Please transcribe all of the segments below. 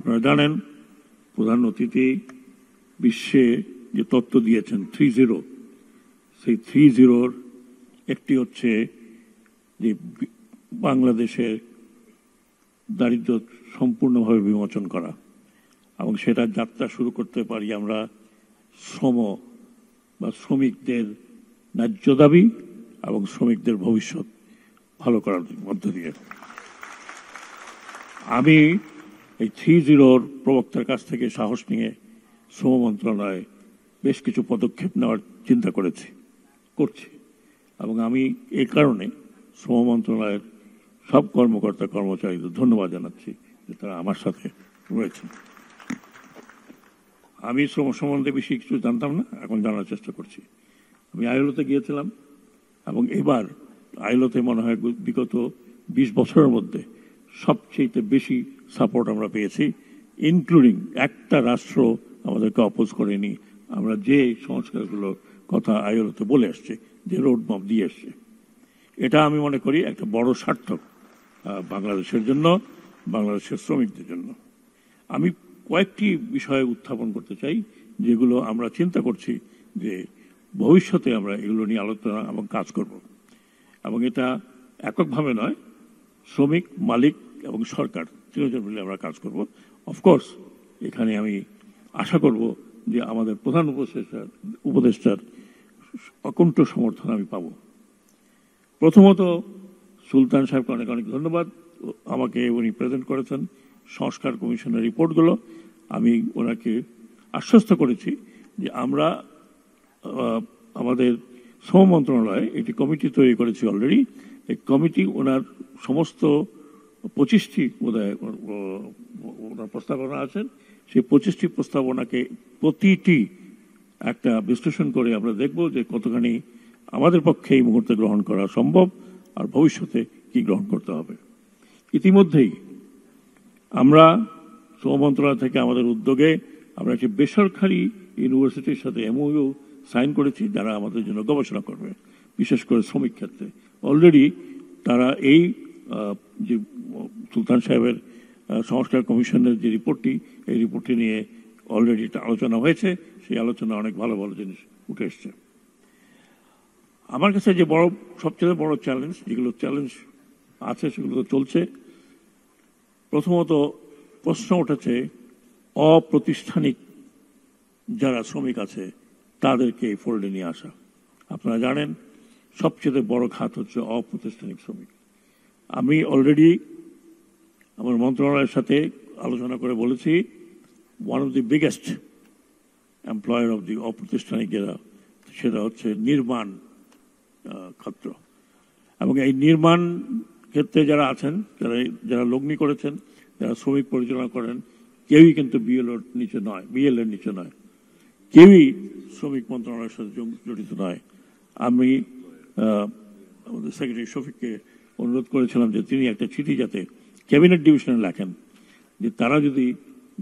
আপনারা জানেন প্রধান অতিথি বিশ্বে যে তত্ত্ব দিয়েছেন 3-0, সেই 3-0-র একটি হচ্ছে যে বাংলাদেশের দারিদ্র্য সম্পূর্ণভাবে বিমোচন করা, এবং সেটা যাত্রা শুরু করতে পারি আমরা শ্রম বা শ্রমিকদের ন্যায্য দাবি এবং শ্রমিকদের ভবিষ্যৎ ভালো করার মধ্য দিয়ে। আমি এই 3-0-র প্রবক্তার কাছ থেকে সাহস নিয়ে শ্রম মন্ত্রণালয়ে বেশ কিছু পদক্ষেপ নেওয়ার চিন্তা করছি, এবং আমি এই কারণে শ্রম মন্ত্রণালয়ের সব কর্মকর্তা কর্মচারীদের ধন্যবাদ জানাচ্ছি যে তারা আমার সাথে রয়েছেন। আমি শ্রম সম্বন্ধে বেশি কিছু জানতাম না, এখন জানার চেষ্টা করছি। আমি আইএলওতে গিয়েছিলাম, এবং এবার আইএলওতে মনে হয় বিগত 20 বছরের মধ্যে সবচেয়ে বেশি সাপোর্ট আমরা পেয়েছি, ইনক্লুডিং একটা রাষ্ট্র আমাদেরকে অপোজ করেনি। আমরা যে সংস্কারগুলোর কথা আইএলওতে বলে আসছে, যে রোড ম্যাপ দিয়ে আসছে, এটা আমি মনে করি একটা বড় সার্থক বাংলাদেশের জন্য, বাংলাদেশের শ্রমিকদের জন্য। আমি কয়েকটি বিষয়ে উত্থাপন করতে চাই যেগুলো আমরা চিন্তা করছি যে ভবিষ্যতে আমরা এগুলো নিয়ে আলোচনা এবং কাজ করব, এবং এটা এককভাবে নয়, শ্রমিক, মালিক এবং সরকার তিনজন মিলে আমরা কাজ করব। অফকোর্স এখানে আমি আশা করব যে আমাদের প্রধান উপদেষ্টার অকুণ্ঠ সমর্থন আমি পাব। প্রথমত সুলতান সাহেবকে অনেক অনেক ধন্যবাদ, আমাকে উনি প্রেজেন্ট করেছেন সংস্কার কমিশনের রিপোর্টগুলো। আমি ওনাকে আশ্বস্ত করেছি যে আমরা আমাদের শ্রম মন্ত্রণালয়ে একটি কমিটি তৈরি করেছি অলরেডি। এই কমিটি ওনার সমস্ত 25টি বোধহয় ওনার প্রস্তাবনা আছেন, সেই 25টি প্রস্তাবনাকে প্রতিটি একটা বিশ্লেষণ করে আমরা দেখব যে কতখানি আমাদের পক্ষে এই মুহূর্তে গ্রহণ করা সম্ভব আর ভবিষ্যতে কি গ্রহণ করতে হবে। ইতিমধ্যেই আমরা শ্রম মন্ত্রণালয় থেকে আমাদের উদ্যোগে আমরা একটি বেসরকারি ইউনিভার্সিটির সাথে এমওইউ সাইন করেছি, যারা আমাদের জন্য গবেষণা করবে, বিশেষ করে শ্রমিক ক্ষেত্রে। অলরেডি তারা এই যে সুলতান সাহেবের সংস্কার কমিশনের যে রিপোর্টটি, এই রিপোর্টটি নিয়ে অলরেডি একটা আলোচনা হয়েছে, সেই আলোচনা অনেক ভালো ভালো জিনিস উঠে এসছে। আমার কাছে যে সবচেয়ে বড় চ্যালেঞ্জ, যেগুলো চ্যালেঞ্জ আছে সেগুলো তো চলছে। প্রথমত প্রশ্ন উঠেছে অপ্রাতিষ্ঠানিক যারা শ্রমিক আছে তাদেরকে এই ফোল্ডে নিয়ে আসা। আপনারা জানেন সবচেয়ে বড় খাত হচ্ছে অপ্রাতিষ্ঠানিক শ্রমিক। আমি অলরেডি আমার মন্ত্রণালয়ের সাথে আলোচনা করে বলেছি, one of the biggest employer of the অপ্রাতিষ্ঠানিক যারা, সেটা হচ্ছে নির্মাণ ক্ষেত্র। এবং এই নির্মাণ ক্ষেত্রে যারা আছেন, যারা লগ্নি করেছেন, যারা শ্রমিক পরিচালনা করেন, কেউই কিন্তু বিএলএর নিচে নয়, কেউই শ্রমিক মন্ত্রণালয়ের সাথে জড়িত নয়। আমি আমাদের সেক্রেটারি শফিককে অনুরোধ করেছিলাম যে তিনি একটা চিঠি যাতে ক্যাবিনেট ডিভিশনে লেখেন যে তারা যদি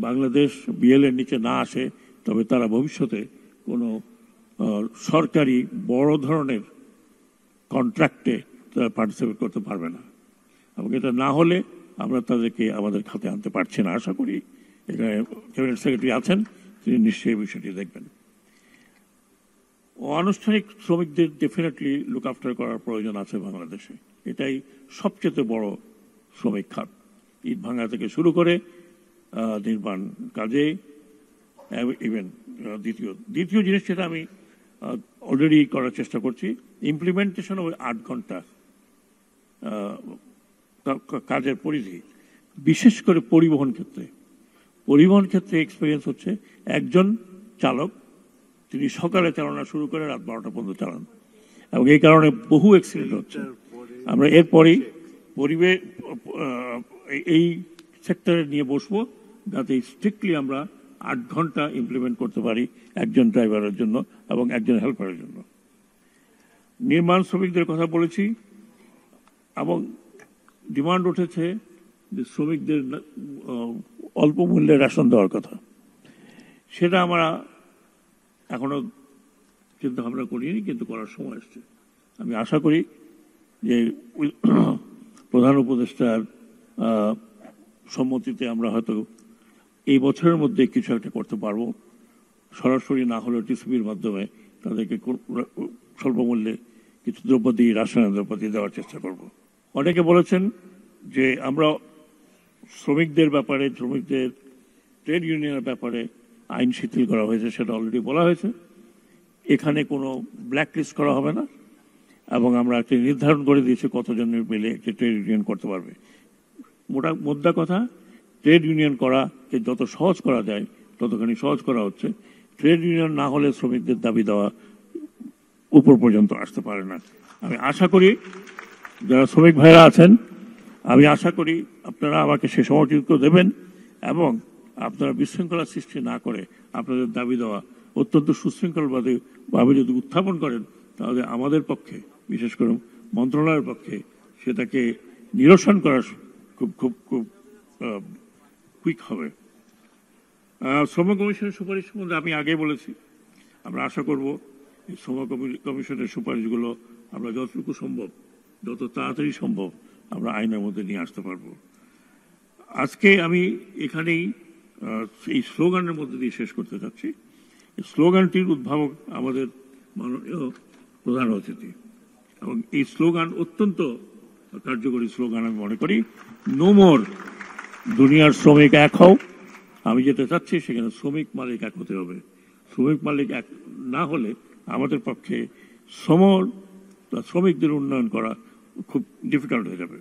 বাংলাদেশ বিএলএর নিচে না আসে তবে তারা ভবিষ্যতে কোনো সরকারি বড় ধরনের কন্ট্রাক্টে তারা পার্টিসিপেট করতে পারবে না, এবং এটা না হলে আমরা তাদেরকে আমাদের খাতে আনতে পারছি না। আশা করি এখানে ক্যাবিনেট সেক্রেটারি আছেন, তিনি নিশ্চয়ই বিষয়টি দেখবেন। অনানুষ্ঠানিক শ্রমিকদের ডেফিনেটলি লুক আফটার করার প্রয়োজন আছে বাংলাদেশে। এটাই সবচেয়ে বড় শ্রমিক খাত, ইট ভাঙা থেকে শুরু করে নির্মাণ কাজে। ইভেন দ্বিতীয় জিনিস যেটা আমি অলরেডি করার চেষ্টা করছি, ইমপ্লিমেন্টেশন ওই 8 ঘন্টা কাজের পরিধি, বিশেষ করে পরিবহন ক্ষেত্রে এক্সপিরিয়েন্স হচ্ছে একজন চালক তিনি সকালে চালানো শুরু করে রাত 12টা পর্যন্ত চালান, এবং এই কারণে বহু অ্যাক্সিডেন্ট হচ্ছে। আমরা এরপরেই এই সেক্টরে নিয়ে বসবো যাতে স্ট্রিক্টলি আমরা 8 ঘন্টা ইমপ্লিমেন্ট করতে পারি একজন ড্রাইভারের জন্য এবং একজন হেল্পারের জন্য। নির্মাণ শ্রমিকদের কথা বলেছি, এবং ডিমান্ড উঠেছে যে শ্রমিকদের অল্প মূল্যে রেশন দেওয়ার কথা। সেটা আমরা এখনো চিন্তা ভাবনা করিনি, কিন্তু করার সময় এসছে। আমি আশা করি যে প্রধান উপদেষ্টার সম্মতিতে আমরা হয়তো এই বছরের মধ্যে কিছু একটা করতে পারবো, সরাসরি না হলেও টিসিবির মাধ্যমে তাদেরকে স্বল্প মূল্যে কিছু দ্রব্যাদি, রাসায়নিক দ্রব্যাদি দেওয়ার চেষ্টা করব। অনেকে বলেছেন যে আমরা শ্রমিকদের ব্যাপারে, শ্রমিকদের ট্রেড ইউনিয়নের ব্যাপারে আইন শিথিল করা হয়েছে, সেটা অলরেডি বলা হয়েছে। এখানে কোনো ব্ল্যাক লিস্ট করা হবে না, এবং আমরা একটি নির্ধারণ করে দিয়েছি কতজনের মিলে একটি ট্রেড ইউনিয়ন করতে পারবে। মোদ্দা কথা, ট্রেড ইউনিয়ন করাকে যত সহজ করা যায় ততখানি সহজ করা হচ্ছে। ট্রেড ইউনিয়ন না হলে শ্রমিকদের দাবি দেওয়া উপর পর্যন্ত আসতে পারে না। আমি আশা করি যারা শ্রমিক ভাইরা আছেন, আমি আশা করি আপনারা আমাকে সে সমর্থিত দেবেন, এবং আপনারা বিশৃঙ্খলা সৃষ্টি না করে আপনাদের দাবি দেওয়া অত্যন্ত সুশৃঙ্খলভাবে যদি উত্থাপন করেন, তাহলে আমাদের পক্ষে, বিশেষ করে মন্ত্রণালয়ের পক্ষে, সেটাকে নিরসন করা খুব খুব খুব কুইক হবে। শ্রম কমিশনের সুপারিশ মধ্যে আমি আগে বলেছি, আমরা আশা করব এই শ্রম কমিশনের সুপারিশগুলো আমরা যতটুকু সম্ভব, যত তাড়াতাড়ি সম্ভব আমরা আইনের মধ্যে নিয়ে আসতে পারবো। আজকে আমি এখানেই এই স্লোগানের মধ্যে দিয়ে শেষ করতে চাচ্ছি। এই স্লোগানটির উদ্ভাবক আমাদের মাননীয় প্রধান অতিথি, এবং এই স্লোগান অত্যন্ত কার্যকরী স্লোগান আমি মনে করি। নো মোর দুনিয়ার শ্রমিক এক হও। আমি যেটা চাচ্ছি সেখানে শ্রমিক মালিক এক হতে হবে। শ্রমিক মালিক এক না হলে আমাদের পক্ষে শ্রমিকদের উন্নয়ন করা খুব ডিফিকাল্ট হয়ে যাবে।